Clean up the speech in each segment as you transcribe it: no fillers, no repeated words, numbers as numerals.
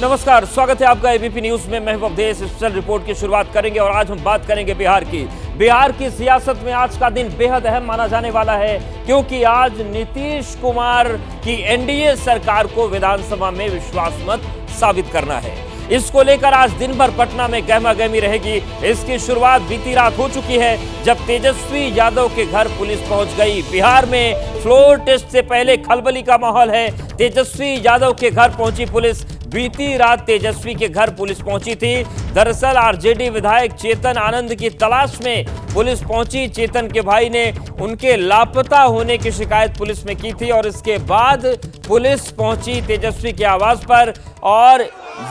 नमस्कार, स्वागत है आपका एबीपी न्यूज में। मैं अवधेश स्पेशल रिपोर्ट की शुरुआत करेंगे और आज हम बात करेंगे बिहार की सियासत में आज का दिन बेहद अहम माना जाने वाला है, क्योंकि आज नीतीश कुमार की एनडीए सरकार को विधानसभा में विश्वास मत साबित करना है। इसको लेकर आज दिन भर पटना में गहमागहमी रहेगी। इसकी शुरुआत बीती रात हो चुकी है, जब तेजस्वी यादव के घर पुलिस पहुंच गई। बिहार में फ्लोर टेस्ट से पहले खलबली का माहौल है। तेजस्वी यादव के घर पहुंची पुलिस। बीती रात तेजस्वी के घर पुलिस पहुंची थी। दरअसल आरजेडी विधायक चेतन आनंद की तलाश में पुलिस पहुंची। चेतन के भाई ने उनके लापता होने की शिकायत पुलिस में की थी और इसके बाद पुलिस पहुंची तेजस्वी के आवास पर। और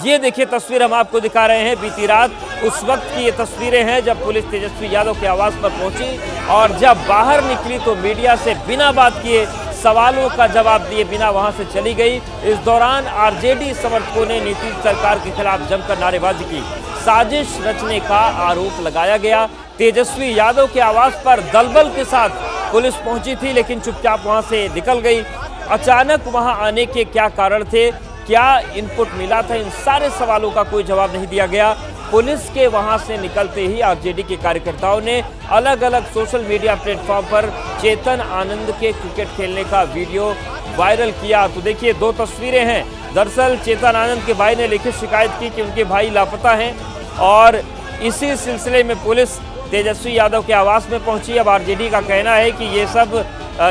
ये देखिए तस्वीर हम आपको दिखा रहे हैं बीती रात उस वक्त की ये तस्वीरें हैं जब पुलिस तेजस्वी यादव के आवास पर पहुंची और जब बाहर निकली तो मीडिया से बिना बात किए, सवालों का जवाब दिए बिना वहां से चली गई। इस दौरान आरजेडी समर्थकों ने नीतीश सरकार के खिलाफ जमकर नारेबाजी की। साजिश रचने का आरोप लगाया गया। तेजस्वी यादव के आवास पर दलबल के साथ पुलिस पहुंची थी, लेकिन चुपचाप वहां से निकल गई। अचानक वहां आने के क्या कारण थे, क्या इनपुट मिला था, इन सारे सवालों का कोई जवाब नहीं दिया गया। पुलिस के वहां से निकलते ही आरजेडी के कार्यकर्ताओं ने अलग अलग सोशल मीडिया प्लेटफॉर्म पर चेतन आनंद के क्रिकेट खेलने का वीडियो वायरल किया। तो देखिए दो तस्वीरें हैं। दरअसल चेतन आनंद के भाई ने लिखित शिकायत की कि उनके भाई लापता हैं और इसी सिलसिले में पुलिस तेजस्वी यादव के आवास में पहुंची। अब आरजेडी का कहना है कि ये सब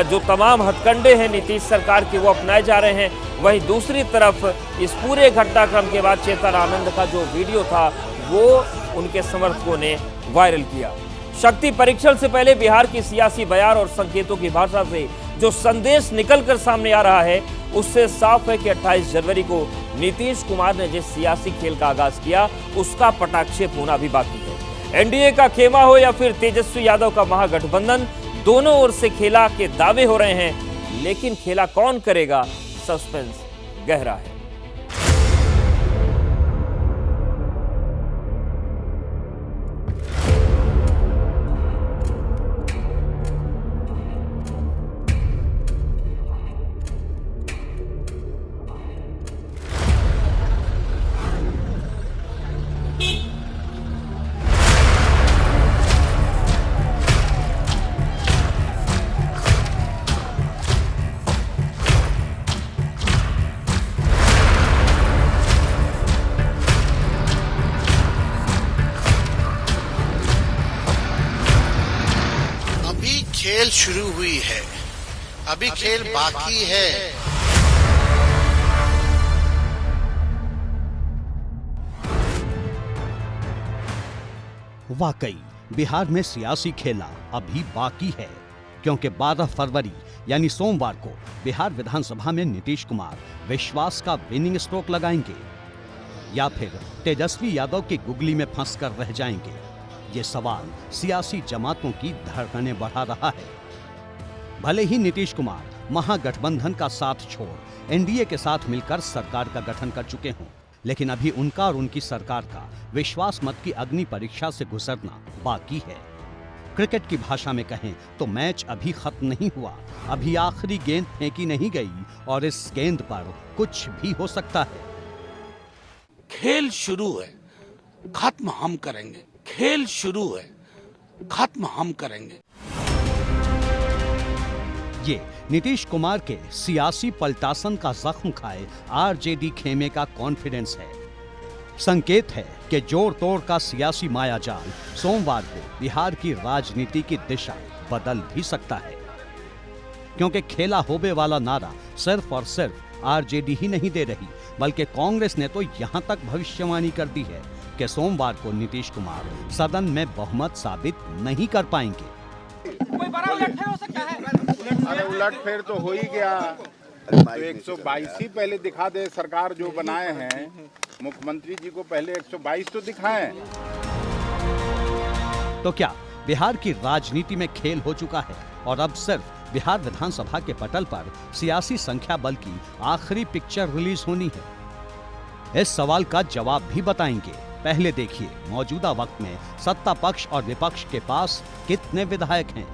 जो तमाम हथकंडे हैं नीतीश सरकार के वो अपनाए जा रहे हैं। वहीं दूसरी तरफ इस पूरे घटनाक्रम के बाद चेतन आनंद का जो वीडियो था वो उनके समर्थकों ने वायरल किया। शक्ति परीक्षण से पहले बिहार की सियासी बयार और संकेतों की भाषा से जो संदेश निकलकर सामने आ रहा है उससे साफ है कि 28 जनवरी को नीतीश कुमार ने जिस सियासी खेल का आगाज किया उसका पटाक्षेप होना भी बाकी है। एनडीए का खेमा हो या फिर तेजस्वी यादव का महागठबंधन, दोनों ओर से खेला के दावे हो रहे हैं, लेकिन खेला कौन करेगा, सस्पेंस गहरा है। खेल शुरू हुई है, अभी खेल बाकी है। वाकई बिहार में सियासी खेला अभी बाकी है, क्योंकि 12 फरवरी यानी सोमवार को बिहार विधानसभा में नीतीश कुमार विश्वास का विनिंग स्ट्रोक लगाएंगे या फिर तेजस्वी यादव की गुगली में फंसकर रह जाएंगे। ये सवाल सियासी जमातों की धड़कनें बढ़ा रहा है। भले ही नीतीश कुमार महागठबंधन का साथ छोड़ एनडीए के साथ मिलकर सरकार का गठन कर चुके हों, लेकिन अभी उनका और उनकी सरकार का विश्वास मत की अग्नि परीक्षा से गुजरना बाकी है। क्रिकेट की भाषा में कहें तो मैच अभी खत्म नहीं हुआ, अभी आखिरी गेंद फेंकी नहीं गई और इस गेंद पर कुछ भी हो सकता है। खेल शुरू है, खत्म हम करेंगे। खेल शुरू है, खत्म हम करेंगे। ये नीतीश कुमार के सियासी पलटासन का जख्म खाए आरजेडी खेमे का कॉन्फिडेंस है। संकेत है कि जोड़ तोड़ का सियासी मायाजाल सोमवार को बिहार की राजनीति की दिशा बदल भी सकता है, क्योंकि खेला होबे वाला नारा सिर्फ और सिर्फ आरजेडी ही नहीं दे रही, बल्कि कांग्रेस ने तो यहां तक भविष्यवाणी कर दी है कि सोमवार को नीतीश कुमार सदन में बहुमत साबित नहीं कर पाएंगे। कोई बड़ा उलटफेर हो सकता है? अरे उलटफेर तो हो ही गया। तो 122 ही पहले दिखा दे। सरकार जो बनाए हैं मुख्यमंत्री जी को पहले 122 तो दिखाएं। तो क्या बिहार की राजनीति में खेल हो चुका है और अब सिर्फ बिहार विधानसभा के पटल पर सियासी संख्या बल की आखिरी पिक्चर रिलीज होनी है? इस सवाल का जवाब भी बताएंगे। पहले देखिए मौजूदा वक्त में सत्ता पक्ष और विपक्ष के पास कितने विधायक हैं।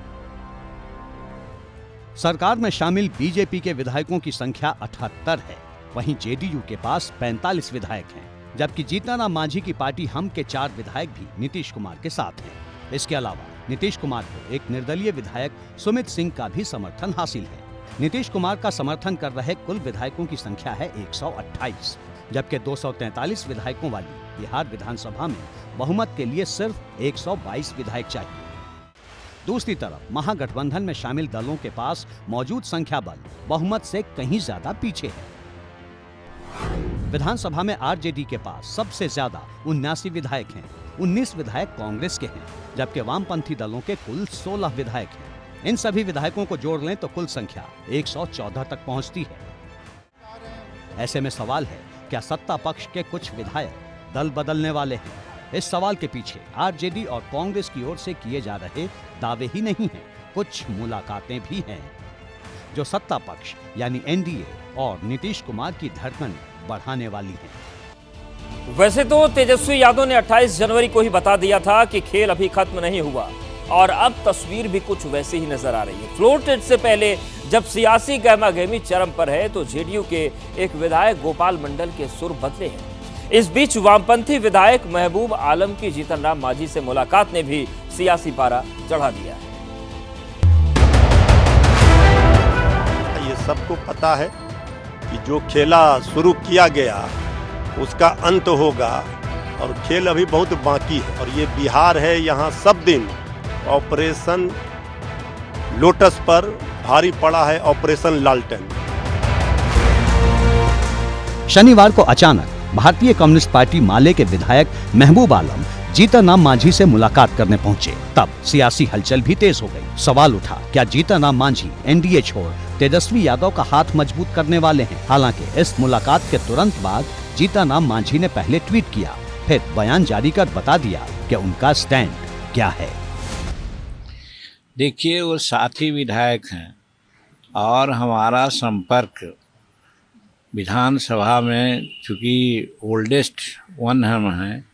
सरकार में शामिल बीजेपी के विधायकों की संख्या 78 है, वहीं जेडीयू के पास 45 विधायक हैं, जबकि जीतनराम मांझी की पार्टी हम के 4 विधायक भी नीतीश कुमार के साथ हैं। इसके अलावा नीतीश कुमार को एक निर्दलीय विधायक सुमित सिंह का भी समर्थन हासिल है। नीतीश कुमार का समर्थन कर रहे कुल विधायकों की संख्या है 128, जबकि 243 विधायकों वाली बिहार विधानसभा में बहुमत के लिए सिर्फ 122 विधायक चाहिए। दूसरी तरफ महागठबंधन में शामिल दलों के पास मौजूद संख्या बल बहुमत से कहीं ज्यादा पीछे है। विधानसभा में आरजेडी के पास सबसे ज्यादा 79 विधायक हैं। 19 विधायक कांग्रेस के हैं, जबकि वामपंथी दलों के कुल 16 विधायक हैं। इन सभी विधायकों को जोड़ लें तो कुल संख्या 114 तक पहुंचती है। ऐसे में सवाल है, क्या सत्ता पक्ष के कुछ विधायक दल बदलने वाले हैं? इस सवाल के पीछे आरजेडी और कांग्रेस की ओर से किए जा रहे दावे ही नहीं हैं, कुछ मुलाकातें भी हैं, जो सत्ता पक्ष यानी एनडीए और नीतीश कुमार की धड़कन बढ़ाने वाली हैं। वैसे तो तेजस्वी यादव ने 28 जनवरी को ही बता दिया था कि खेल अभी खत्म नहीं हुआ, और अब तस्वीर भी कुछ वैसी ही नजर आ रही है। फ्लोर टेस्ट से पहले जब सियासी गहमागहमी चरम पर है, तो जेडीयू के एक विधायक गोपाल मंडल के सुर बदले हैं। इस बीच वामपंथी विधायक महबूब आलम की जीतनराम मांझी से मुलाकात ने भी सियासी पारा चढ़ा दिया है। ये सबको पता है कि जो खेला शुरू किया गया उसका अंत होगा, और खेल अभी बहुत बाकी है। और ये बिहार है, यहाँ सब दिन ऑपरेशन लोटस पर भारी पड़ा है ऑपरेशन लालटेन। शनिवार को अचानक भारतीय कम्युनिस्ट पार्टी माले के विधायक महबूब आलम जीतनराम मांझी से मुलाकात करने पहुंचे। तब सियासी हलचल भी तेज हो गई। सवाल उठा, क्या जीतनराम मांझी एनडीए छोड़ तेजस्वी यादव का हाथ मजबूत करने वाले हैं? हालांकि इस मुलाकात के तुरंत बाद जीतनराम मांझी ने पहले ट्वीट किया, फिर बयान जारी कर बता दिया कि उनका स्टैंड क्या है। देखिए, वो साथी विधायक हैं और हमारा संपर्क विधानसभा में, चूँकि ओल्डेस्ट वन हम हैं,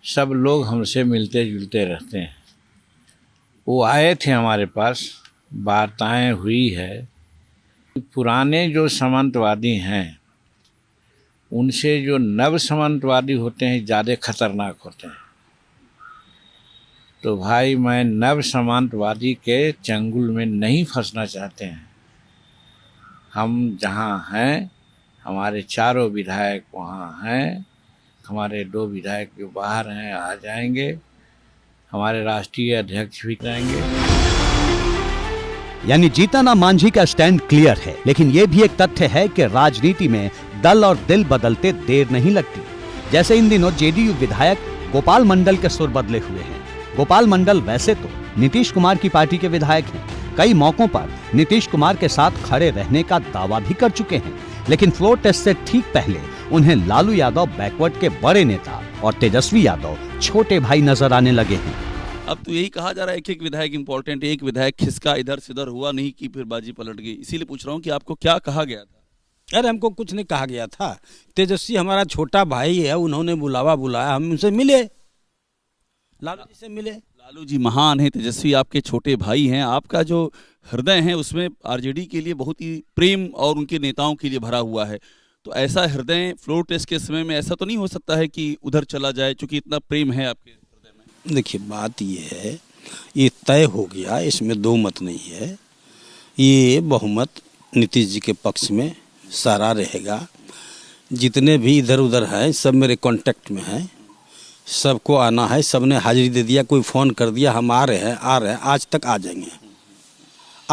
सब लोग हमसे मिलते जुलते रहते हैं। वो आए थे हमारे पास, वार्ताएं हुई है। पुराने जो सामंतवादी हैं उनसे जो नव सामंतवादी होते हैं ज़्यादा खतरनाक होते हैं। तो भाई, मैं नव सामंतवादी के चंगुल में नहीं फंसना चाहते हैं। हम जहाँ हैं, हमारे चारों विधायक वहाँ हैं, हमारे 2 विधायक जो बाहर हैं आ जाएंगे, हमारे राष्ट्रीय अध्यक्ष भी जाएंगे। यानी जीतनराम मांझी का स्टैंड क्लियर है, लेकिन ये भी एक तथ्य है कि राजनीति में दल और दिल बदलते देर नहीं लगती। जैसे इन दिनों जेडीयू विधायक गोपाल मंडल के सुर बदले हुए हैं। गोपाल मंडल वैसे तो नीतीश कुमार की पार्टी के विधायक हैं, कई मौकों पर नीतीश कुमार के साथ खड़े रहने का दावा भी कर चुके हैं, लेकिन फ्लोर टेस्ट से ठीक पहले उन्हें लालू यादव बैकवर्ड के बड़े नेता और तेजस्वी यादव छोटे भाई नजर आने लगे हैं। अब तो यही कहा जा रहा है कि एक विधायक इंपॉर्टेंट, एक विधायक खिसका इधर से उधर हुआ नहीं कि फिर बाजी पलट गई। इसीलिए पूछ रहा हूँ कि आपको क्या कहा गया था? अरे हमको कुछ नहीं कहा गया था। तेजस्वी हमारा छोटा भाई है, उन्होंने बुलाया, हम उनसे मिले, लालू जी से मिले। लालू जी महान हैं, तेजस्वी आपके छोटे भाई हैं। आपका जो हृदय है उसमें आरजेडी के लिए बहुत ही प्रेम और उनके नेताओं के लिए भरा हुआ है। तो ऐसा हृदय फ्लोर टेस्ट के समय में ऐसा तो नहीं हो सकता है कि उधर चला जाए, क्योंकि इतना प्रेम है आपके हृदय में? देखिए, बात ये है, ये तय हो गया, इसमें 2 मत नहीं है। ये बहुमत नीतीश जी के पक्ष में सारा रहेगा। जितने भी इधर उधर हैं सब मेरे कांटेक्ट में हैं, सबको आना है, सबने हाजिरी दे दिया। कोई फ़ोन कर दिया, हम आ रहे हैं, आज तक आ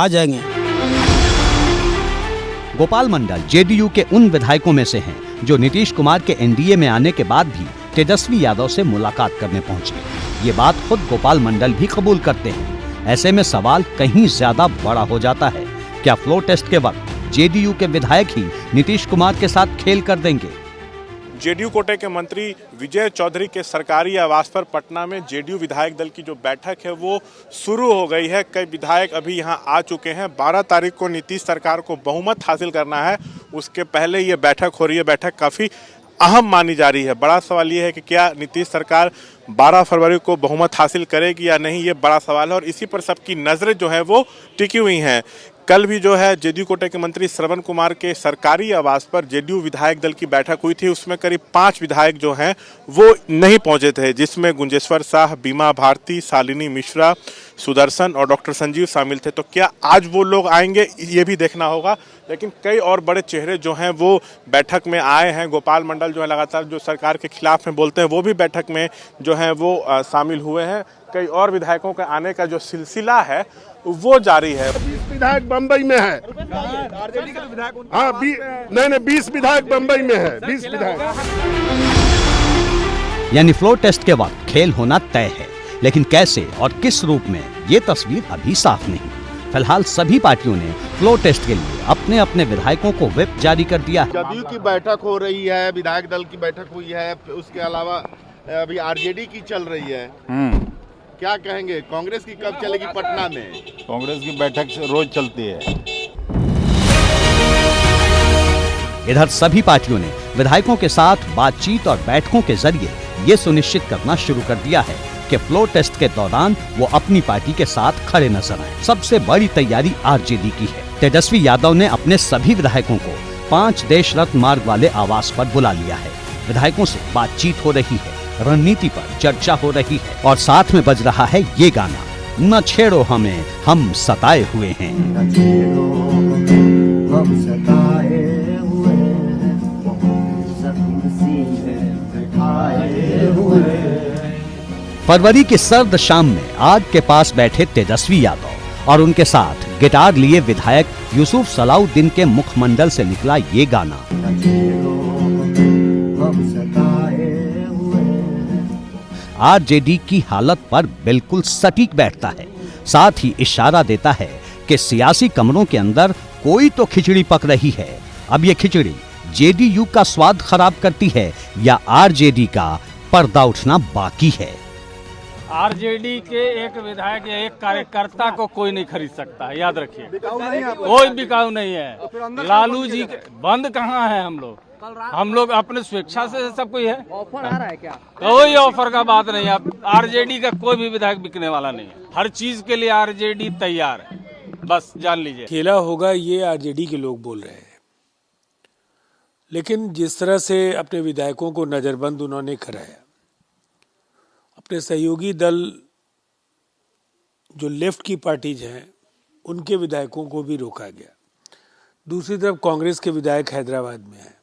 जाएंगे। गोपाल मंडल जेडीयू के उन विधायकों में से हैं जो नीतीश कुमार के एनडीए में आने के बाद भी तेजस्वी यादव से मुलाकात करने पहुंचे। ये बात खुद गोपाल मंडल भी कबूल करते हैं। ऐसे में सवाल कहीं ज्यादा बड़ा हो जाता है, क्या फ्लोर टेस्ट के वक्त जेडीयू के विधायक ही नीतीश कुमार के साथ खेल कर देंगे? जेडीयू कोटे के मंत्री विजय चौधरी के सरकारी आवास पर पटना में जेडीयू विधायक दल की जो बैठक है वो शुरू हो गई है। कई विधायक अभी यहां आ चुके हैं। 12 तारीख को नीतीश सरकार को बहुमत हासिल करना है, उसके पहले ये बैठक हो रही है। बैठक काफ़ी अहम मानी जा रही है। बड़ा सवाल ये है कि क्या नीतीश सरकार 12 फरवरी को बहुमत हासिल करेगी या नहीं, ये बड़ा सवाल है और इसी पर सबकी नज़रें जो है वो टिकी हुई हैं। कल भी जो है जेडीयू कोटे के मंत्री श्रवण कुमार के सरकारी आवास पर जेडीयू विधायक दल की बैठक हुई थी। उसमें करीब 5 विधायक जो हैं वो नहीं पहुंचे थे, जिसमें गुंजेश्वर शाह, बीमा भारती, शालिनी मिश्रा, सुदर्शन और डॉक्टर संजीव शामिल थे। तो क्या आज वो लोग आएंगे, ये भी देखना होगा। लेकिन कई और बड़े चेहरे जो हैं वो बैठक में आए हैं। गोपाल मंडल जो है लगातार जो सरकार के खिलाफ में बोलते हैं, वो भी बैठक में जो है वो शामिल हुए हैं। कई और विधायकों के आने का जो सिलसिला है वो जारी है। 20 विधायक बंबई में है। हाँ, नहीं 20 विधायक बंबई में है। 20 विधायक। यानी फ्लोर टेस्ट के वक्त खेल होना तय है, लेकिन कैसे और किस रूप में, ये तस्वीर अभी साफ नहीं। फिलहाल सभी पार्टियों ने फ्लोर टेस्ट के लिए अपने अपने विधायकों को व्हिप जारी कर दिया है। जदयू की बैठक हो रही है, विधायक दल की बैठक हुई है, उसके अलावा अभी आरजेडी की चल रही है। क्या कहेंगे, कांग्रेस की कब चलेगी पटना में? कांग्रेस की बैठक रोज चलती है। इधर सभी पार्टियों ने विधायकों के साथ बातचीत और बैठकों के जरिए ये सुनिश्चित करना शुरू कर दिया है कि फ्लोर टेस्ट के दौरान वो अपनी पार्टी के साथ खड़े नजर आए। सबसे बड़ी तैयारी आरजेडी की है। तेजस्वी यादव ने अपने सभी विधायकों को 5 देश रत्न मार्ग वाले आवास पर बुला लिया है। विधायकों से बातचीत हो रही है, रणनीति पर चर्चा हो रही है और साथ में बज रहा है ये गाना, न छेड़ो हमें, हम सताए हुए हैं। न छेड़ो हम सताए हुए, बैठाए हुए। फरवरी की सर्द शाम में आग के पास बैठे तेजस्वी यादव और उनके साथ गिटार लिए विधायक यूसुफ सलाउद्दीन के मुखमंडल से निकला ये गाना आरजेडी की हालत पर बिल्कुल सटीक बैठता है। साथ ही इशारा देता है कि सियासी कमरों के अंदर कोई तो खिचड़ी पक रही है। अब ये खिचड़ी जेडीयू का स्वाद खराब करती है या आरजेडी का पर्दा उठना बाकी है। आरजेडी के एक विधायक या एक कार्यकर्ता को कोई नहीं खरीद सकता, याद रखिए। कोई बिकाऊ नहीं है। लालू जी बंद कहाँ है? हम लोग अपने स्वेच्छा से सब कोई है। ऑफर आ रहा है क्या? कोई ऑफर का बात नहीं है। आरजेडी का कोई भी विधायक बिकने वाला नहीं है। हर चीज के लिए आरजेडी तैयार है, बस जान लीजिए। खेला होगा ये आरजेडी के लोग बोल रहे हैं, लेकिन जिस तरह से अपने विधायकों को नजरबंद उन्होंने कराया, अपने सहयोगी दल जो लेफ्ट की पार्टीज हैं उनके विधायकों को भी रोका गया। दूसरी तरफ कांग्रेस के विधायक हैदराबाद में हैं,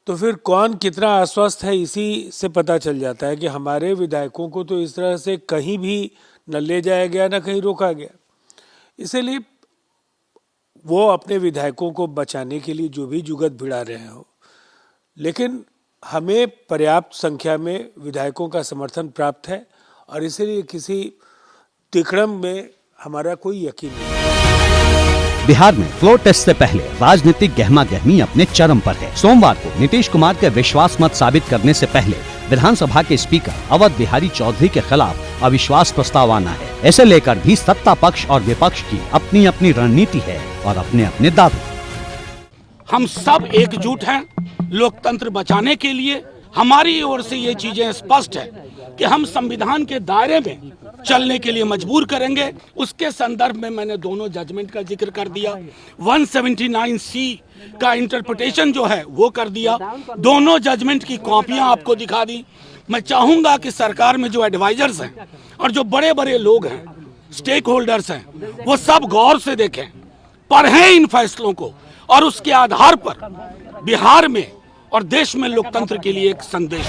तो फिर कौन कितना आश्वस्त है इसी से पता चल जाता है कि हमारे विधायकों को तो इस तरह से कहीं भी न ले जाया गया न कहीं रोका गया। इसलिए वो अपने विधायकों को बचाने के लिए जो भी जुगत भिड़ा रहे हो, लेकिन हमें पर्याप्त संख्या में विधायकों का समर्थन प्राप्त है और इसलिए किसी तिकड़म में हमारा कोई यकीन नहीं। बिहार में फ्लोर टेस्ट से पहले राजनीतिक गहमा गहमी अपने चरम पर है। सोमवार को नीतीश कुमार के विश्वास मत साबित करने से पहले विधानसभा के स्पीकर अवध बिहारी चौधरी के खिलाफ अविश्वास प्रस्ताव आना है। ऐसे लेकर भी सत्ता पक्ष और विपक्ष की अपनी अपनी रणनीति है और अपने अपने दावे। हम सब एकजुट हैं लोकतंत्र बचाने के लिए। हमारी ओर से ये चीजें स्पष्ट है कि हम संविधान के दायरे में चलने के लिए मजबूर करेंगे। उसके संदर्भ में मैंने दोनों जजमेंट का जिक्र कर दिया। 179C का इंटरप्रिटेशन जो है वो कर दिया। दोनों जजमेंट की कॉपियां आपको दिखा दी। मैं चाहूंगा कि सरकार में जो एडवाइजर्स हैं और जो बड़े बड़े लोग हैं, स्टेक होल्डर्स हैं, वो सब गौर से देखें, पढ़ें इन फैसलों को और उसके आधार पर बिहार में और देश में लोकतंत्र के लिए एक संदेश।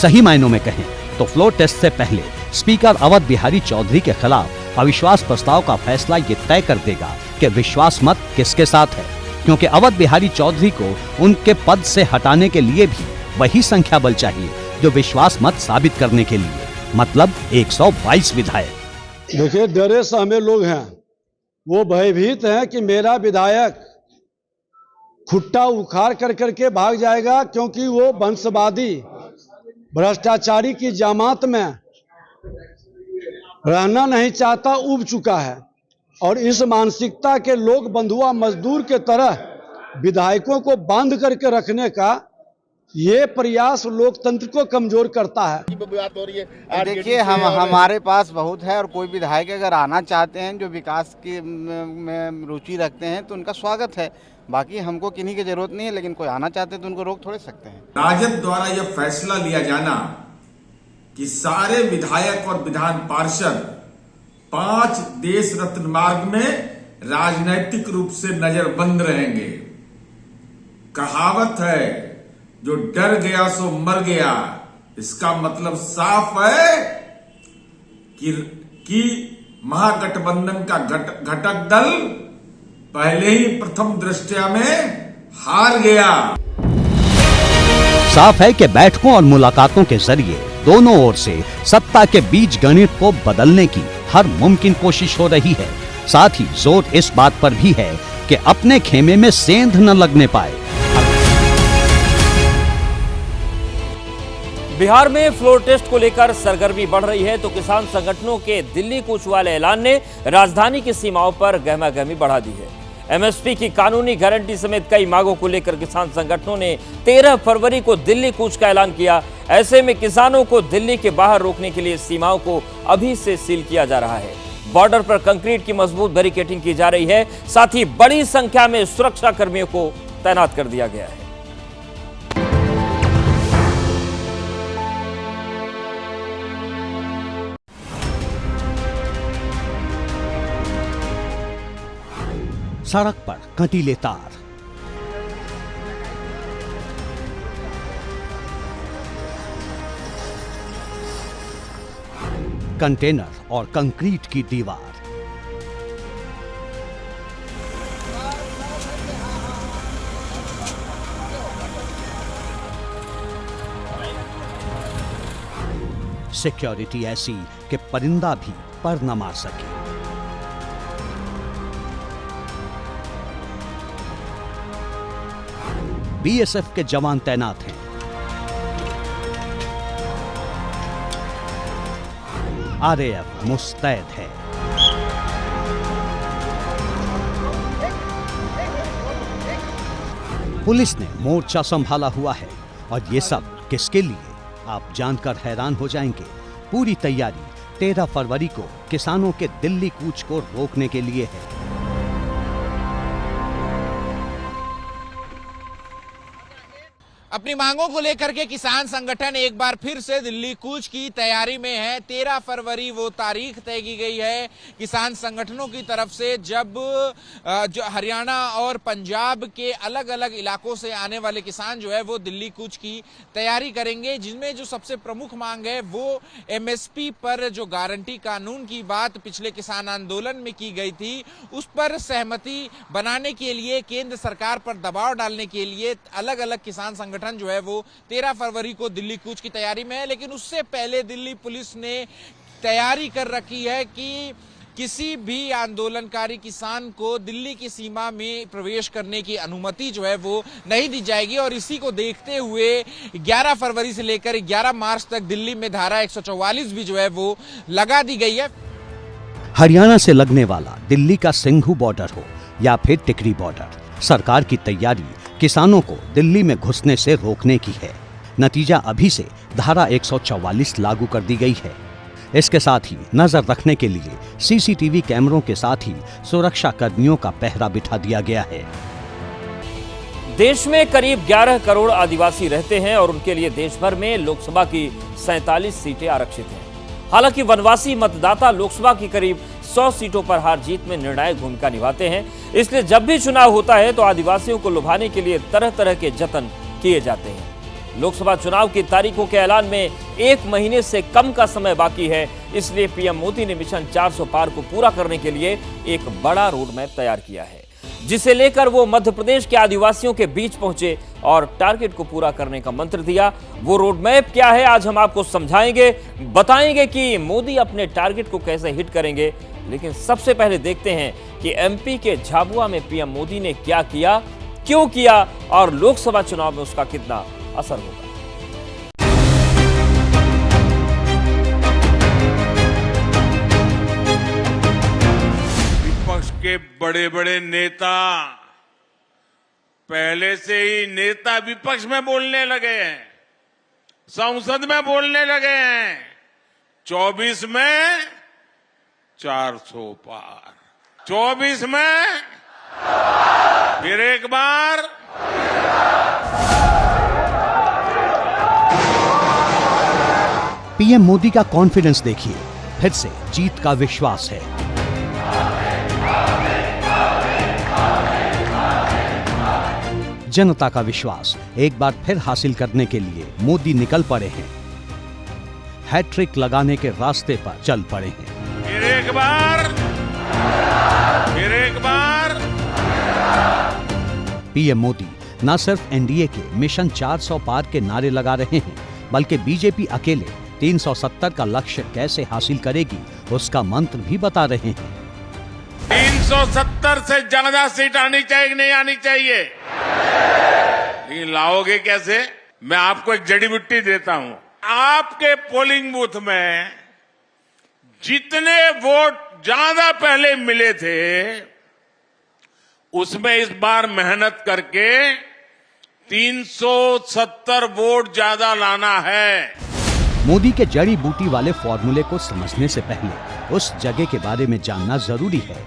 सही मायनों में कहें तो फ्लोर टेस्ट से पहले स्पीकर अवध बिहारी चौधरी के खिलाफ अविश्वास प्रस्ताव का फैसला ये तय कर देगा कि विश्वास मत किसके साथ है, क्योंकि अवध बिहारी चौधरी को उनके पद से हटाने के लिए भी वही संख्या बल चाहिए जो विश्वास मत साबित करने के लिए, मतलब 122 विधायक। देखिए, डरे सहमे लोग हैं, वो भयभीत हैं कि मेरा विधायक खुट्टा उखाड़ कर करके भाग जाएगा, क्योंकि वो वंशवादी भ्रष्टाचारी की जमात में रहना नहीं चाहता, उब चुका है। और इस मानसिकता के लोग बंधुआ मजदूर के तरह विधायकों को बांध करके रखने का ये प्रयास लोकतंत्र को कमजोर करता है। बात हो रही है देखिए, हमारे पास बहुत है और कोई विधायक अगर आना चाहते हैं जो विकास की में रुचि रखते हैं तो उनका स्वागत है। बाकी हमको किन्हीं की जरूरत नहीं है, लेकिन कोई आना चाहते हैं तो उनको रोक थोड़े सकते हैं। राजद द्वारा यह फैसला लिया जाना कि सारे विधायक और विधान पार्षद 5 देश रत्न मार्ग में राजनैतिक रूप से नजरबंद रहेंगे। कहावत है, जो डर गया सो मर गया। इसका मतलब साफ है कि महागठबंधन का घटक दल पहले ही प्रथम दृष्टया में हार गया। साफ है कि बैठकों और मुलाकातों के जरिए दोनों ओर से सत्ता के बीच गणित को बदलने की हर मुमकिन कोशिश हो रही है। साथ ही जोर इस बात पर भी है कि अपने खेमे में सेंध न लगने पाए। बिहार में फ्लोर टेस्ट को लेकर सरगर्मी बढ़ रही है तो किसान संगठनों के दिल्ली कूच वाले ऐलान ने राजधानी की सीमाओं पर गहमागहमी बढ़ा दी है। एमएसपी की कानूनी गारंटी समेत कई मांगों को लेकर किसान संगठनों ने 13 फरवरी को दिल्ली कूच का ऐलान किया। ऐसे में किसानों को दिल्ली के बाहर रोकने के लिए सीमाओं को अभी से सील किया जा रहा है। बॉर्डर पर कंक्रीट की मजबूत बैरिकेडिंग की जा रही है। साथ ही बड़ी संख्या में सुरक्षा कर्मियों को तैनात कर दिया गया है। सड़क पर कंटीले तार, कंटेनर और कंक्रीट की दीवार, सिक्योरिटी ऐसी कि परिंदा भी पर न मार सके। बीएसएफ के जवान तैनात हैं। आरएएफ मुस्तैद है। पुलिस ने मोर्चा संभाला हुआ है और ये सब किसके लिए, आप जानकर हैरान हो जाएंगे। पूरी तैयारी 13 फरवरी को किसानों के दिल्ली कूच को रोकने के लिए है। अपनी मांगों को लेकर के किसान संगठन एक बार फिर से दिल्ली कूच की तैयारी में है। 13 फरवरी वो तारीख तय की गई है किसान संगठनों की तरफ से, जब जो हरियाणा और पंजाब के अलग अलग इलाकों से आने वाले किसान जो है वो दिल्ली कूच की तैयारी करेंगे। जिनमें जो सबसे प्रमुख मांग है वो एमएसपी पर जो गारंटी कानून की बात पिछले किसान आंदोलन में की गई थी, उस पर सहमति बनाने के लिए, केंद्र सरकार पर दबाव डालने के लिए अलग अलग किसान संगठन जो है वो 13 फरवरी को दिल्ली कूच की तैयारी में है। लेकिन उससे पहले दिल्ली पुलिस ने तैयारी कर रखी है कि किसी भी आंदोलनकारी किसान को दिल्ली की सीमा में प्रवेश करने की अनुमति जो है वो नहीं दी जाएगी। और इसी को देखते हुए 11 फरवरी से लेकर 11 मार्च तक दिल्ली में धारा 144 भी जो है वो लगा दी गई है। हरियाणा से लगने वाला दिल्ली का सिंघू बॉर्डर हो या फिर टिकरी बॉर्डर, सरकार की तैयारी किसानों को दिल्ली में घुसने से रोकने की है। नतीजा अभी से धारा 144 लागू कर दी गई है। इसके साथ ही नजर रखने के लिए सीसीटीवी कैमरों के साथ ही सुरक्षा कर्मियों का पहरा बिठा दिया गया है। देश में करीब 11 करोड़ आदिवासी रहते हैं और उनके लिए देश भर में लोकसभा की 47 सीटें आरक्षित हैं। हालांकि वनवासी मतदाता लोकसभा की करीब 100 सीटों पर हार जीत में निर्णायक भूमिका निभाते हैं। इसलिए जब भी चुनाव होता है तो आदिवासियों को लुभाने के लिए तरह तरह के जतन किए जाते हैं। लोकसभा चुनाव की तारीखों के ऐलान में 1 महीने से कम का समय बाकी है। इसलिए पीएम मोदी ने मिशन 400 पार को पूरा करने के लिए एक बड़ा रोड मैप तैयार किया है, जिसे लेकर वो मध्य प्रदेश के आदिवासियों के बीच पहुंचे और टारगेट को पूरा करने का मंत्र दिया। वो रोड मैप क्या है, आज हम आपको समझाएंगे, बताएंगे कि मोदी अपने टारगेट को कैसे हिट करेंगे। लेकिन सबसे पहले देखते हैं कि एमपी के झाबुआ में पीएम मोदी ने क्या किया, क्यों किया और लोकसभा चुनाव में उसका कितना असर होगा। विपक्ष के बड़े बड़े नेता पहले से ही नेता विपक्ष में बोलने लगे हैं, संसद में बोलने लगे हैं, 24 में 400 पार, 24 में फिर एक बार पीएम मोदी का कॉन्फिडेंस देखिए, फिर से जीत का विश्वास है। जनता का विश्वास एक बार फिर हासिल करने के लिए मोदी निकल पड़े हैं, हैट्रिक लगाने के रास्ते पर चल पड़े हैं। फिर एक बार, फिर एक बार। पीएम मोदी न सिर्फ एनडीए के मिशन 400 पार के नारे लगा रहे हैं, बल्कि बीजेपी अकेले 370 का लक्ष्य कैसे हासिल करेगी उसका मंत्र भी बता रहे हैं। 370 से ज्यादा सीट आनी चाहिए कि नहीं आनी चाहिए, लेकिन लाओगे कैसे? मैं आपको एक जड़ी बूटी देता हूं। आपके पोलिंग बूथ में जितने वोट ज्यादा पहले मिले थे, उसमें इस बार मेहनत करके 370 वोट ज्यादा लाना है। मोदी के जड़ी बूटी वाले फॉर्मूले को समझने से पहले उस जगह के बारे में जानना जरूरी है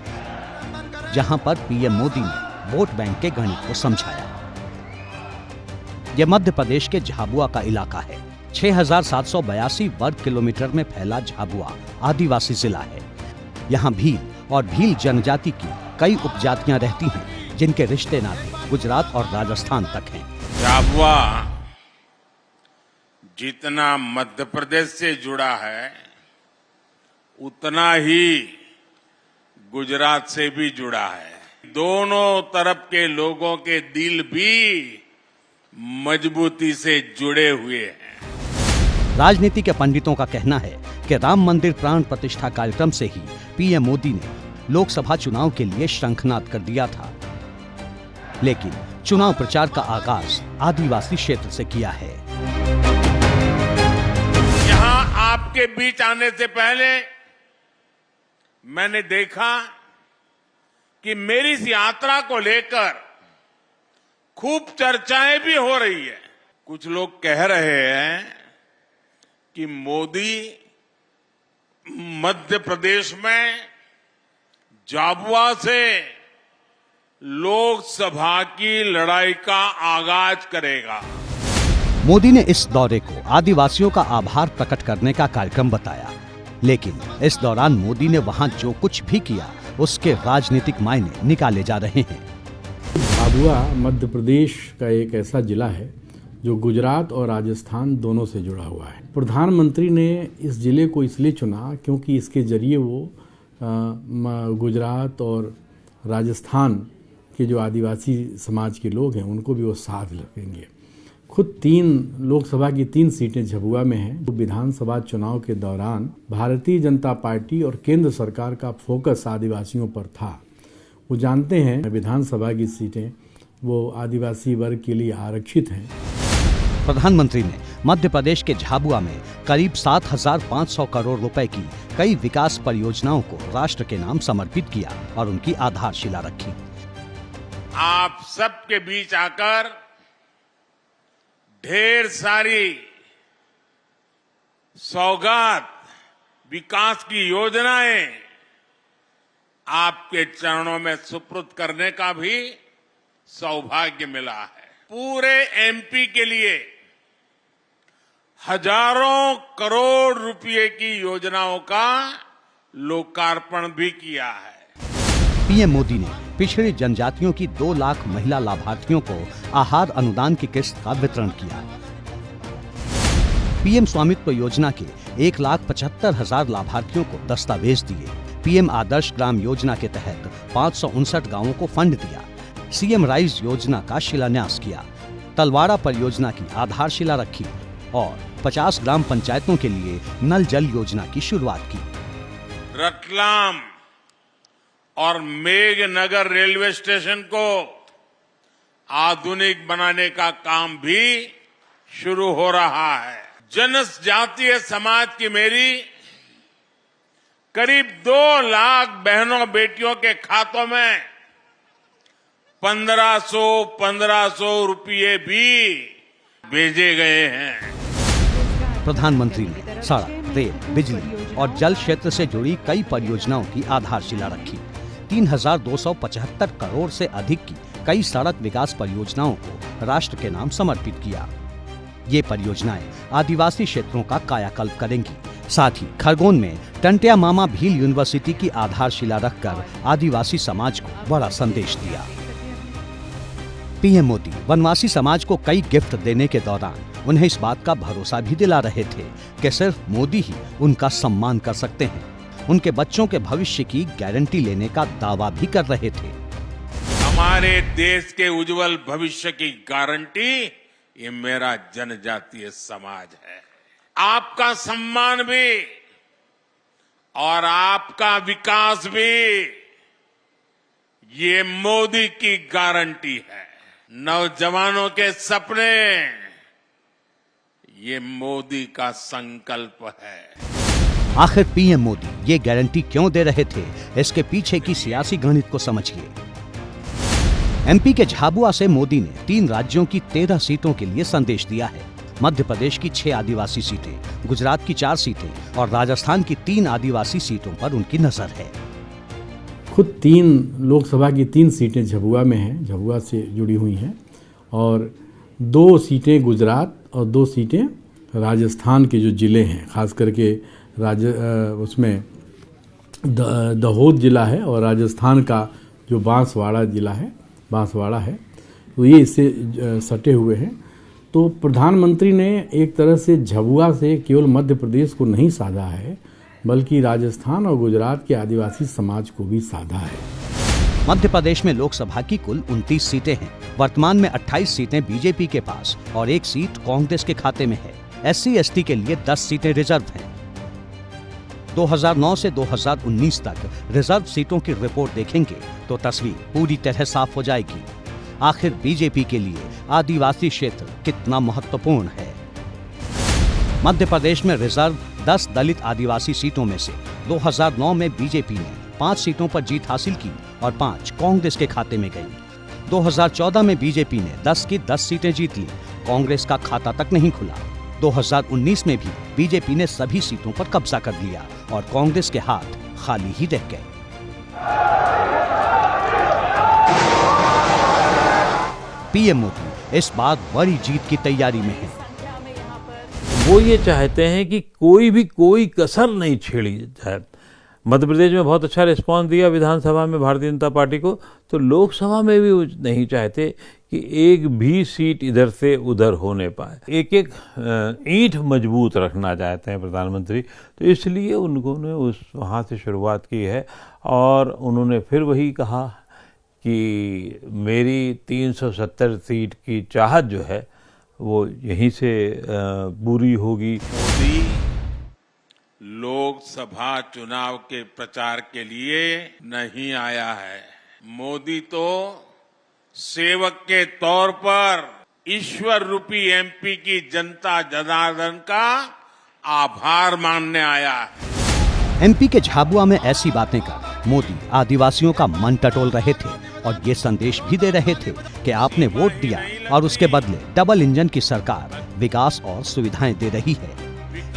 जहां पर पीएम मोदी ने वोट बैंक के गणित को समझाया। यह मध्य प्रदेश के झाबुआ का इलाका है। 6,782 वर्ग किलोमीटर में फैला झाबुआ आदिवासी जिला है। यहाँ भील और भील जनजाति की कई उपजातियां रहती हैं, जिनके रिश्ते नाते गुजरात और राजस्थान तक हैं। झाबुआ जितना मध्य प्रदेश से जुड़ा है, उतना ही गुजरात से भी जुड़ा है। दोनों तरफ के लोगों के दिल भी मजबूती से जुड़े हुए हैं। राजनीति के पंडितों का कहना है कि राम मंदिर प्राण प्रतिष्ठा कार्यक्रम से ही पीएम मोदी ने लोकसभा चुनाव के लिए शंखनाद कर दिया था, लेकिन चुनाव प्रचार का आगाज आदिवासी क्षेत्र से किया है। यहां आपके बीच आने से पहले मैंने देखा कि मेरी इस यात्रा को लेकर खूब चर्चाएं भी हो रही है। कुछ लोग कह रहे हैं कि मोदी मध्य प्रदेश में झाबुआ से लोकसभा की लड़ाई का आगाज करेगा। मोदी ने इस दौरे को आदिवासियों का आभार प्रकट करने का कार्यक्रम बताया, लेकिन इस दौरान मोदी ने वहां जो कुछ भी किया उसके राजनीतिक मायने निकाले जा रहे हैं। झाबुआ मध्य प्रदेश का एक ऐसा जिला है जो गुजरात और राजस्थान दोनों से जुड़ा हुआ है। प्रधानमंत्री ने इस जिले को इसलिए चुना क्योंकि इसके जरिए वो गुजरात और राजस्थान के जो आदिवासी समाज के लोग हैं उनको भी वो साथ रखेंगे। खुद 3 लोकसभा की 3 सीटें झाबुआ में हैं। तो विधानसभा चुनाव के दौरान भारतीय जनता पार्टी और केंद्र सरकार का फोकस आदिवासियों पर था। वो जानते हैं विधानसभा की सीटें वो आदिवासी वर्ग के लिए आरक्षित हैं। प्रधानमंत्री ने मध्य प्रदेश के झाबुआ में करीब 7,500 करोड़ रुपए की कई विकास परियोजनाओं को राष्ट्र के नाम समर्पित किया और उनकी आधारशिला रखी। आप सबके बीच आकर ढेर सारी सौगात, विकास की योजनाएं आपके चरणों में सुपुर्द करने का भी सौभाग्य मिला है। पूरे एमपी के लिए हजारों करोड़ रुपए की योजनाओं का लोकार्पण भी किया है। पीएम मोदी ने पिछड़ी जनजातियों की 2 लाख महिला लाभार्थियों को आहार अनुदान की किस्त का वितरण किया। पीएम स्वामित्व योजना के 1,75,000 लाभार्थियों को दस्तावेज दिए। पीएम आदर्श ग्राम योजना के तहत 559 गांवों को फंड दिया। सीएम राइज योजना का शिलान्यास किया। तलवाड़ा परियोजना की आधारशिला रखी और 50 ग्राम पंचायतों के लिए नल जल योजना की शुरुआत की। रतलाम और मेघनगर रेलवे स्टेशन को आधुनिक बनाने का काम भी शुरू हो रहा है। जनजातीय समाज की मेरी करीब 2 लाख बहनों बेटियों के खातों में 1500 रुपये भी भेजे गए हैं। प्रधानमंत्री ने सड़क, रेल, बिजली और जल क्षेत्र से जुड़ी कई परियोजनाओं की आधारशिला रखी। 3275 करोड़ से अधिक की कई सड़क विकास परियोजनाओं को राष्ट्र के नाम समर्पित किया। ये परियोजनाएं आदिवासी क्षेत्रों का कायाकल्प करेंगी। साथ ही खरगोन में टंटिया मामा भील यूनिवर्सिटी की आधारशिला रखकर आदिवासी समाज को बड़ा संदेश दिया। पीएम मोदी वनवासी समाज को कई गिफ्ट देने के दौरान उन्हें इस बात का भरोसा भी दिला रहे थे कि सिर्फ मोदी ही उनका सम्मान कर सकते हैं। उनके बच्चों के भविष्य की गारंटी लेने का दावा भी कर रहे थे। हमारे देश के उज्जवल भविष्य की गारंटी ये मेरा जनजातीय समाज है। आपका सम्मान भी और आपका विकास भी ये मोदी की गारंटी है। नौजवानों के सपने ये मोदी का संकल्प है। आखिर पीएम मोदी ये गारंटी क्यों दे रहे थे, इसके पीछे की सियासी गणित को समझिए। एमपी के झाबुआ से मोदी ने 3 राज्यों की 13 सीटों के लिए संदेश दिया है। मध्य प्रदेश की 6 आदिवासी सीटें, गुजरात की 4 सीटें और राजस्थान की 3 आदिवासी सीटों पर उनकी नजर है। खुद 3 लोकसभा की 3 सीटें झाबुआ में हैं, झाबुआ से जुड़ी हुई हैं, और 2 सीटें गुजरात और 2 सीटें राजस्थान के जो ज़िले हैं, खास करके उसमें दहोद जिला है और राजस्थान का जो बांसवाड़ा जिला है, बांसवाड़ा है, तो ये इससे सटे हुए हैं। तो प्रधानमंत्री ने एक तरह से झाबुआ से केवल मध्य प्रदेश को नहीं साधा है, बल्कि राजस्थान और गुजरात के आदिवासी समाज को भी साधा है। मध्य प्रदेश में लोकसभा की कुल 29 सीटें हैं। वर्तमान में 28 सीटें बीजेपी के पास और 1 सीट कांग्रेस के खाते में है। SC/ST के लिए 10 सीटें रिजर्व हैं। 2009 से 2019 तक रिजर्व सीटों की रिपोर्ट देखेंगे तो तस्वीर पूरी तरह साफ हो जाएगी। आखिर बीजेपी के लिए आदिवासी क्षेत्र कितना महत्वपूर्ण है। मध्य प्रदेश में रिजर्व 10 दलित आदिवासी सीटों में से 2009 में बीजेपी ने 5 सीटों पर जीत हासिल की और 5 कांग्रेस के खाते में गई। 2014 में बीजेपी ने 10 की 10 सीटें जीत ली, कांग्रेस का खाता तक नहीं खुला। 2019 में भी बीजेपी ने सभी सीटों पर कब्जा कर लिया और कांग्रेस के हाथ खाली ही रह गए। पीएम मोदी इस बार बड़ी जीत की तैयारी में है। वो ये चाहते हैं कि कोई कसर नहीं छेड़ी जाए। मध्य प्रदेश में बहुत अच्छा रिस्पांस दिया विधानसभा में भारतीय जनता पार्टी को, तो लोकसभा में भी नहीं चाहते कि एक भी सीट इधर से उधर होने पाए। एक ईंट मजबूत रखना चाहते हैं प्रधानमंत्री, तो इसलिए उन्होंने वहाँ से शुरुआत की है और उन्होंने फिर वही कहा कि मेरी 370 सीट की चाहत जो है वो यहीं से पूरी होगी। मोदी लोकसभा चुनाव के प्रचार के लिए नहीं आया है। मोदी तो सेवक के तौर पर ईश्वर रूपी एमपी की जनता जनार्दन का आभार मानने आया है। एमपी के झाबुआ में ऐसी बातें कर मोदी आदिवासियों का मन टटोल रहे थे और ये संदेश भी दे रहे थे कि आपने वोट दिया और उसके बदले डबल इंजन की सरकार विकास और सुविधाएं दे रही है।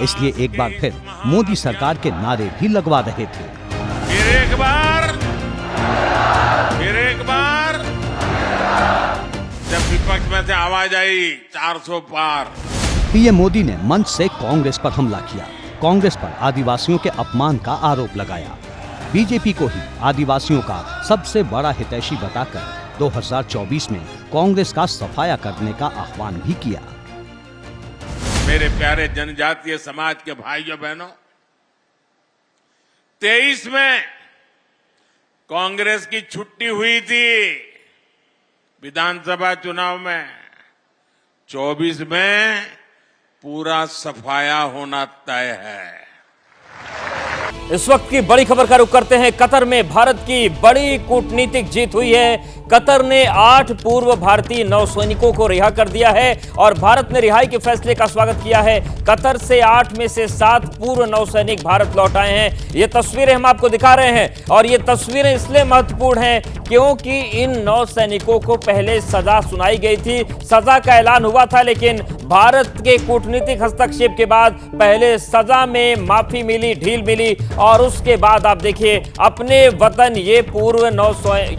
इसलिए एक बार फिर मोदी सरकार के नारे भी लगवा रहे थे। फिर एक बार जब विपक्ष में से आवाज आई 400 पार। पीएम मोदी ने मंच से कांग्रेस पर हमला किया, कांग्रेस पर आदिवासियों के अपमान का आरोप लगाया। बीजेपी को ही आदिवासियों का सबसे बड़ा हितैषी बताकर 2024 में कांग्रेस का सफाया करने का आह्वान भी किया। मेरे प्यारे जनजातीय समाज के भाइयों बहनों, 23 में कांग्रेस की छुट्टी हुई थी विधानसभा चुनाव में, 24 में पूरा सफाया होना तय है। इस वक्त की बड़ी खबर का रुख करते हैं। कतर में भारत की बड़ी कूटनीतिक जीत हुई है। कतर ने 8 पूर्व भारतीय नौसैनिकों को रिहा कर दिया है और भारत ने रिहाई के फैसले का स्वागत किया है। कतर से 8 में से 7 पूर्व नौसैनिक भारत लौट आए हैं। ये तस्वीरें हम आपको दिखा रहे हैं और ये तस्वीरें इसलिए महत्वपूर्ण हैं क्योंकि इन नौसैनिकों को पहले सजा सुनाई गई थी, सजा का ऐलान हुआ था, लेकिन भारत के कूटनीतिक हस्तक्षेप के बाद पहले सजा में माफी मिली, ढील मिली और उसके बाद आप देखिए अपने वतन ये पूर्व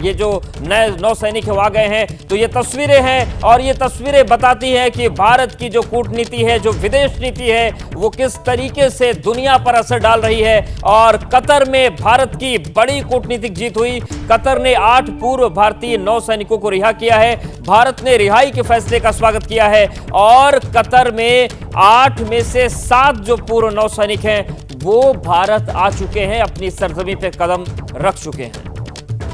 ये जो नए नौसैनिक आ गए हैं। तो ये तस्वीरें हैं और ये तस्वीरें बताती हैं कि भारत की जो कूटनीति है, जो विदेश नीति है, वो किस तरीके से दुनिया पर असर डाल रही है। और कतर में भारत की बड़ी कूटनीतिक जीत हुई। कतर ने 8 पूर्व भारतीय नौसैनिकों को रिहा किया है। भारत ने रिहाई के फैसले का स्वागत किया है और कतर में 8 में से 7 जो पूर्व नौसैनिक हैं वो भारत आ चुके हैं, अपनी सरजमीं पे कदम रख चुके हैं।